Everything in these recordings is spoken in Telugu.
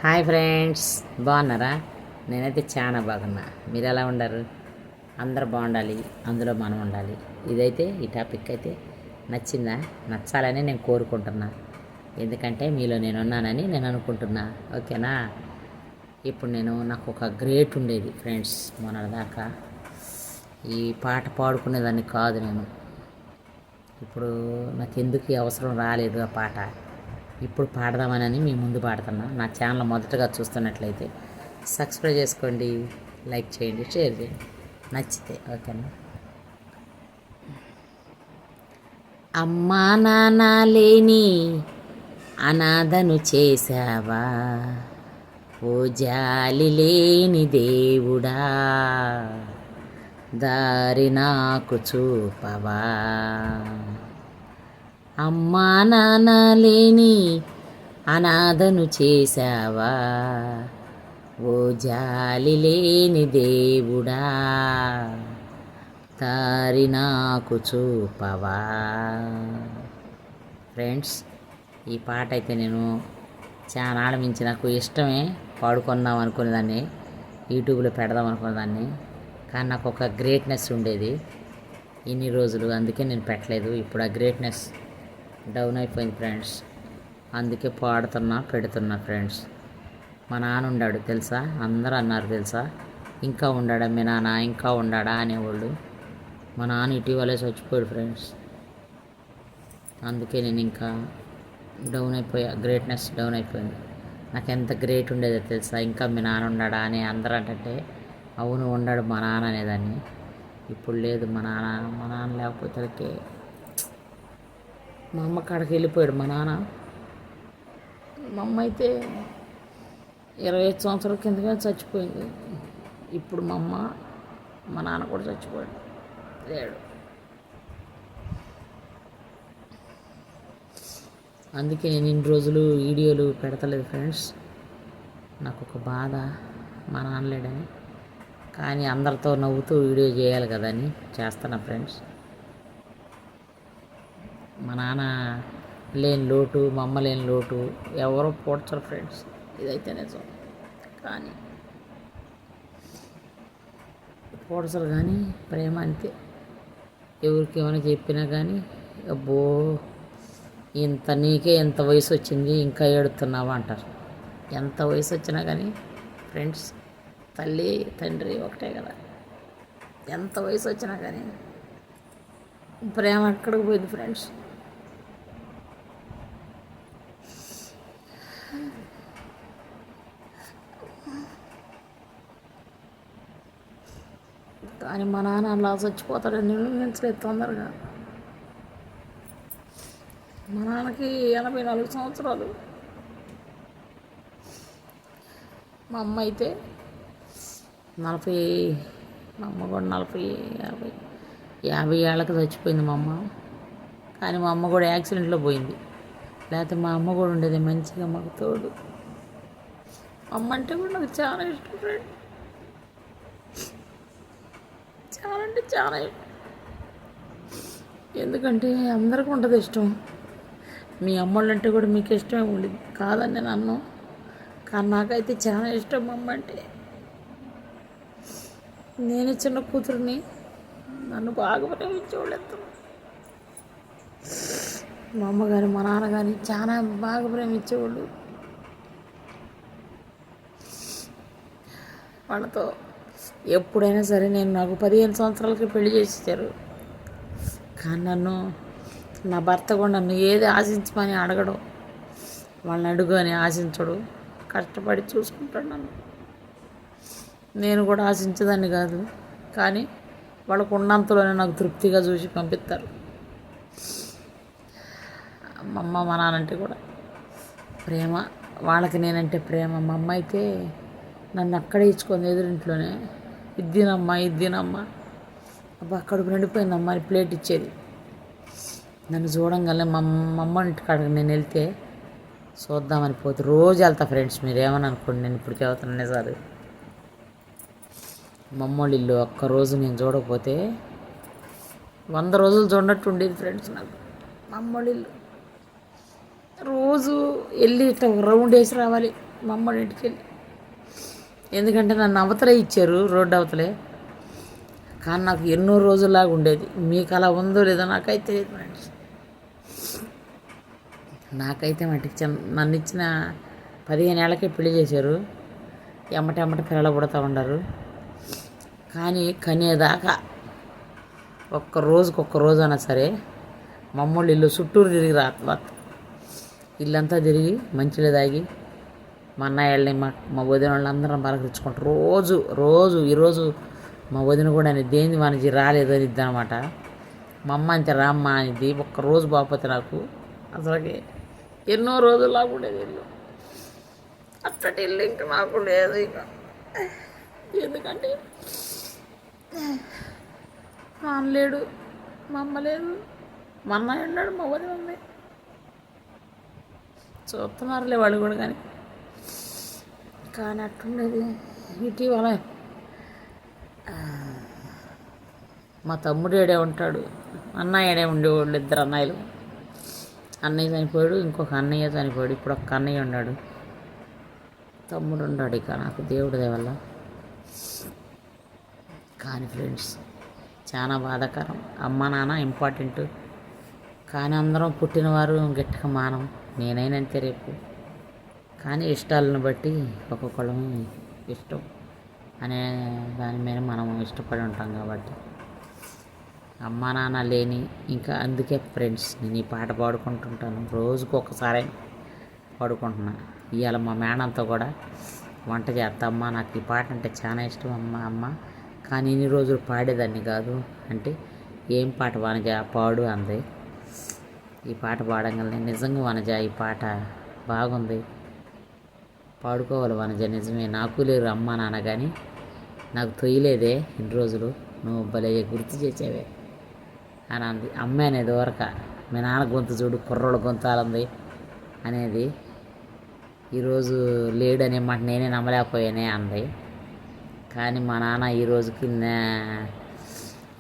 హాయ్ ఫ్రెండ్స్, బాగున్నారా? నేనైతే చాలా బాగున్నా. మీరు ఎలా ఉండరు? అందరూ బాగుండాలి, అందులో మనం ఉండాలి. ఇదైతే ఈ టాపిక్ అయితే నచ్చిందా? నచ్చాలని నేను కోరుకుంటున్నా. ఎందుకంటే మీలో నేను ఉన్నానని నేను అనుకుంటున్నా. ఓకేనా? ఇప్పుడు నాకు ఒక గ్రేట్ ఉండేది ఫ్రెండ్స్. మొన్నటిదాకా ఈ పాట పాడుకునేదాన్ని కాదు నేను. ఇప్పుడు నాకు ఎందుకు ఈ అవసరం రాలేదు ఆ పాట. ఇప్పుడు పాడదామని మీ ముందు పాడుతున్నా. నా ఛానల్ మొదటగా చూస్తున్నట్లయితే సబ్స్క్రైబ్ చేసుకోండి, లైక్ చేయండి, షేర్ చేయండి నచ్చితే. ఓకేనా? అమ్మా నాన్న లేని అనాథను చేశావా, ఓ జాలి లేని దేవుడా, దారి నాకు చూపవా. అమ్మా నాన్న లేని అనాథను చేశావా, ఓ జాలి లేని దేవుడా, దారి నాకు చూపవా. ఫ్రెండ్స్, ఈ పాట అయితే నేను చాలా మించి నాకు ఇష్టమే. పాడుకుందాం అనుకునేదాన్ని, యూట్యూబ్లో పెడదాం అనుకునేదాన్ని. కానీ నాకు ఒక గ్రేట్నెస్ ఉండేది ఇన్ని రోజులు, అందుకే నేను పెట్టలేదు. ఇప్పుడు ఆ గ్రేట్నెస్ డౌన్ అయిపోయింది ఫ్రెండ్స్. అందుకే పాడుతున్నా, పెడుతున్నా ఫ్రెండ్స్. మా నాన్న ఉండాడు తెలుసా, అందరూ అన్నారు తెలుసా, ఇంకా ఉండాడా మీ నాన్న, ఇంకా ఉండాడా అనేవాళ్ళు. మా నాన్న ఇటీవలే చచ్చిపోయాడు ఫ్రెండ్స్. అందుకే నేను ఇంకా డౌన్ అయిపోయా, గ్రేట్నెస్ డౌన్ అయిపోయింది. నాకు ఎంత గ్రేట్ ఉండేదో తెలుసా, ఇంకా మీ నాన్న ఉండాడా అని అందరూ అంటే అవును ఉండాడు మా నాన్న అనేదాన్ని. ఇప్పుడు లేదు మా నాన్న లేకపోతే మా అమ్మ కాడికి వెళ్ళిపోయాడు మా నాన్న. మా అమ్మ అయితే 25 సంవత్సరాల కిందగా చచ్చిపోయింది. ఇప్పుడు మా నాన్న కూడా చచ్చిపోయాడు, లేడు. అందుకే నేను ఇన్ని రోజులు వీడియోలు పెడతలేదు ఫ్రెండ్స్. నాకు ఒక బాధ, మా నాన్న లేడని. కానీ అందరితో నవ్వుతూ వీడియో చేయాలి కదా అని చేస్తున్నా ఫ్రెండ్స్. మా నాన్న లేని లోటు, మా అమ్మ లేని లోటు ఎవరో పోడ్చరు ఫ్రెండ్స్. ఇదైతే నిజం. కానీ పోడ్చరు, కానీ ప్రేమ అంతే. ఎవరికి ఏమైనా చెప్పినా కానీ అబ్బో నీకే ఎంత వయసు వచ్చింది ఇంకా ఏడుతున్నావా అంటారు. ఎంత వయసు వచ్చినా కానీ ఫ్రెండ్స్, తల్లి తండ్రి ఒకటే కదా. ఎంత వయసు వచ్చినా కానీ ప్రేమ ఎక్కడికి పోయింది ఫ్రెండ్స్. కానీ మా నాన్న అలా చచ్చిపోతాడని నిర్ణయించలేదు తొందరగా. మా నాన్నకి 84 సంవత్సరాలు. మా అమ్మ అయితే 40, మా అమ్మ కూడా 40, 50 ఏళ్ళకి చచ్చిపోయింది మా అమ్మ. కానీ మా అమ్మ కూడా యాక్సిడెంట్లో పోయింది. లేకపోతే మా అమ్మ కూడా ఉండేది మంచిగా మాకు తోడు. అమ్మ అంటే కూడా నాకు చాలా ఇష్టం ఫ్రెండ్, చాలా అంటే చాలా ఇష్టం. ఎందుకంటే అందరికీ ఉంటుంది ఇష్టం. మీ అమ్మోళ్ళు అంటే కూడా మీకు ఇష్టమే ఉండేది కాదని నేను అన్నాను. కానీ నాకైతే చాలా ఇష్టం మా అమ్మ అంటే. నేను చిన్న కూతురిని, నన్ను బాగా ప్రేమించేవాళ్ళు ఎంతో. మా అమ్మ కానీ మా నాన్న కానీ చాలా బాగా ప్రేమించేవాళ్ళు. వాళ్ళతో ఎప్పుడైనా సరే నాకు 15 సంవత్సరాలకి పెళ్లి చేసేసారు. కానీ నా భర్త కూడా నన్ను ఏది ఆశించమని అడగడు, వాళ్ళని అడుగు అని ఆశించడు. కష్టపడి చూసుకుంటాడు నన్ను. నేను కూడా ఆశించేదాన్ని కాదు, కానీ వాళ్ళకు ఉన్నంతలోనే నాకు తృప్తిగా చూసి పంపిస్తారు. మా అమ్మ మా నాన్నంటే కూడా ప్రేమ, వాళ్ళకి నేనంటే ప్రేమ. మా అమ్మ అయితే నన్ను అక్కడే ఇచ్చుకుంది, ఎదురింట్లోనే. ఇద్దినమ్మా అబ్బా కడుపు నిండిపోయిందమ్మా అని ప్లేట్ ఇచ్చేది. నన్ను చూడంగానే మా అమ్మ ఇంటికాడకి నేను వెళ్తే చూద్దామని పోతే రోజు వెళ్తా ఫ్రెండ్స్. మీరు ఏమని అనుకోండి, నేను ఇప్పుడు చదువుతున్నా నిజాలు. మా అమ్మోళ్ళ ఇల్లు ఒక్కరోజు నేను చూడకపోతే 100 రోజులు చూడనట్టు ఉండేది ఫ్రెండ్స్ నాకు. మా అమ్మోళ్ళ ఇల్లు రోజు వెళ్ళి ఇట్లా రౌండ్ వేసి రావాలి. మా అమ్మడి ఇంటికి వెళ్ళి. ఎందుకంటే నన్ను అవతలే ఇచ్చారు, రోడ్డు అవతలే. కానీ నాకు ఎన్నో రోజుల్లాగా ఉండేది. మీకు అలా ఉందో లేదో నాకైతే తెలియదు ఫ్రెండ్స్. నాకైతే మటుకు నన్ను ఇచ్చిన 15 ఏళ్ళకే పెళ్లి చేశారు. ఎమ్మటెమ్మట పిల్లలు పుడతా ఉండరు. కానీ కనేదాకా ఒక్క రోజు అయినా సరే మమ్మల్ని ఇల్లు చుట్టూరు తిరిగి ఇల్లంతా తిరిగి మంచిగా తాగి మా అన్నయ్యల్ని మా వదిన వాళ్ళందరం పలకరించుకుంటారు రోజు. ఈరోజు మా వదిన కూడా అని దేని మనకి రాలేదు అని ఇద్దనమాట. మా అమ్మ అంతే రామ్మ అనేది. ఒక్కరోజు బాకపోతే నాకు అసలుకి ఎన్నో రోజులు లాగుండేది ఇల్లు. అట్టటి ఇల్లు ఇంకా నాకు లేదు ఇక. ఎందుకంటే మా అన్న లేడు, మా అమ్మ లేదు, మా అన్నయ్య ఉన్నాడు, మా వదిన ఉంది. చూస్తున్నారులే వాళ్ళు కూడా. కానీ అట్టుండేది. ఇటీవల మా తమ్ముడు ఏడే ఉంటాడు, అన్నయ్య ఏడే ఉండేవాళ్ళు. 2 అన్నయ్యలు. అన్నయ్య చనిపోయాడు, ఇంకొక అన్నయ్య చనిపోయాడు. ఇప్పుడు ఒక్క అన్నయ్య ఉన్నాడు, తమ్ముడు ఉన్నాడు. ఇక నాకు దేవుడి దయ వల్ల. కానీ ఫ్రెండ్స్ చాలా బాధాకరం. అమ్మ నాన్న ఇంపార్టెంట్, కానీ అందరం పుట్టినవారు గట్టిగా మానం. నేనైనా అంతే రేపు. కానీ ఇష్టాలను బట్టి ఒక్కొక్కళ్ళం ఇష్టం అనే దాని మీద మనం ఇష్టపడి ఉంటాం కాబట్టి. అమ్మ నాన్న లేని ఇంకా అందుకే ఫ్రెండ్స్ నేను ఈ పాట పాడుకుంటుంటాను. రోజుకు ఒక్కసారి పాడుకుంటున్నా. ఇవాళ మా మేడంతో కూడా వంట చేస్తామ్మా, నాకు ఈ పాట అంటే చాలా ఇష్టం అమ్మ. కానీ ఇన్ని రోజులు పాడేదాన్ని కాదు అంటే, ఏం పాట వనజ పాడు అంది. ఈ పాట పాడంగానే నిజంగా వనజ ఈ పాట బాగుంది, పాడుకోవాలి వనజ. నిజమే, నాకు లేరు అమ్మ నాన్న, కానీ నాకు తొయ్యలేదే ఇన్ని రోజులు, నువ్వు భలే గుర్తు చేసావే అని అంది. అమ్మ అనేది వరక మీ నాన్న గొంతు చూడు, కుర్రోళ్ళ గొంతు ఆలంది అనేది. ఈరోజు లేడనే మాట నేనే నమ్మలేకపోయానే అంది. కానీ మా నాన్న ఈరోజుకి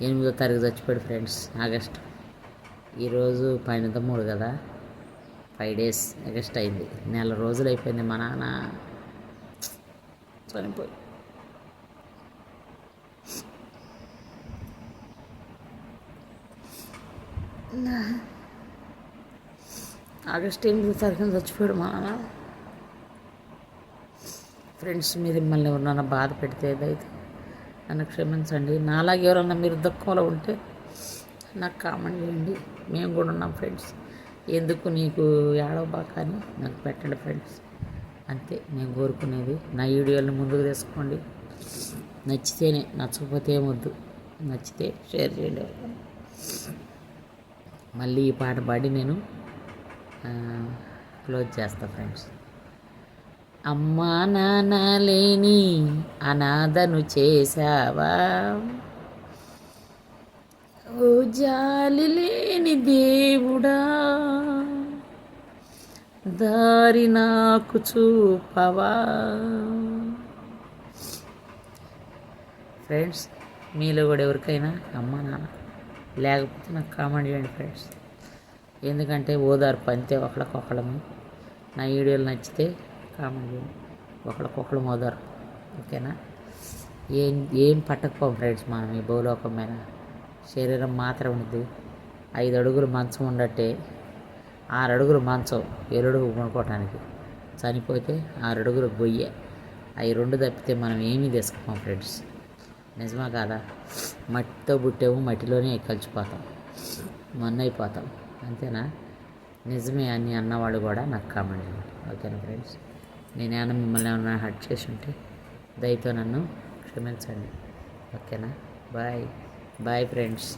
8వ తారీఖు చచ్చిపోయాడు ఫ్రెండ్స్, ఆగస్టు. ఈరోజు 13 కదా, 5 days ఆగస్ట్ అయింది. 1 నెల రోజులు అయిపోయింది మా నాన్న చనిపోయి. ఆగస్ట్ 8వ తారీఖున చచ్చిపోయాడు మా నాన్న. ఫ్రెండ్స్ మీరు మిమ్మల్ని ఎవరన్నా బాధ పెడితే ఏదైతే నన్ను క్షమించండి. నాలాగే ఎవరన్నా మీరు దుఃఖంలో ఉంటే నాకు కామెంట్ చేయండి. మేము కూడా ఉన్నాం ఫ్రెండ్స్. ఎందుకు నీకు ఏడవబా కానీ నాకు పెట్టండి ఫ్రెండ్స్, అంతే నేను కోరుకునేది. నా వీడియోలను ముందుకు తీసుకోండి. నచ్చితేనే, నచ్చకపోతే ఏమొద్దు. నచ్చితే షేర్ చేయండి. మళ్ళీ ఈ పాట పాడి నేను క్లోజ్ చేస్తా ఫ్రెండ్స్. అమ్మా నాన్న లేని అనాథను చేశావా, ఓ జాలి లేని దేవుడా, దారి నాకు చూపవా. ఫ్రెండ్స్ మీలో కూడా ఎవరికైనా అమ్మ నాన్న లేకపోతే నాకు కామెంట్ చేయండి ఫ్రెండ్స్. ఎందుకంటే ఓదార్పు అంతే ఒకళ్ళకొకళ్ళము. నా వీడియోలు నచ్చితే కామెంట్ చేయండి. ఒకళ్ళకొకళ్ళు ఓదార్పు, ఓకేనా. ఏం పట్టకపోం ఫ్రెండ్స్ మనం ఈ భూలోకం మీద. శరీరం మాత్రం ఉంది. 5 అడుగులు మంచం ఉండట్టే, 6 అడుగులు మంచం 7 అడుగులు కొనుక్కోవటానికి. చనిపోతే 6 అడుగులు గొయ్యే. అవి 2 తప్పితే మనం ఏమీ తీసుకోం ఫ్రెండ్స్. నిజమా కాదా? మట్టితో పుట్టాము, మట్టిలోనే కలిసిపోతాం, మన్నైపోతాం, అంతేనా? నిజమే అని అన్నవాళ్ళు కూడా నాకు కామెంట్ చేయండి, ఓకేనా ఫ్రెండ్స్. నేనేమన్నా మిమ్మల్ని ఏమన్నా హర్ట్ చేసి ఉంటే దయతో నన్ను క్షమించండి, ఓకేనా. Bye friends.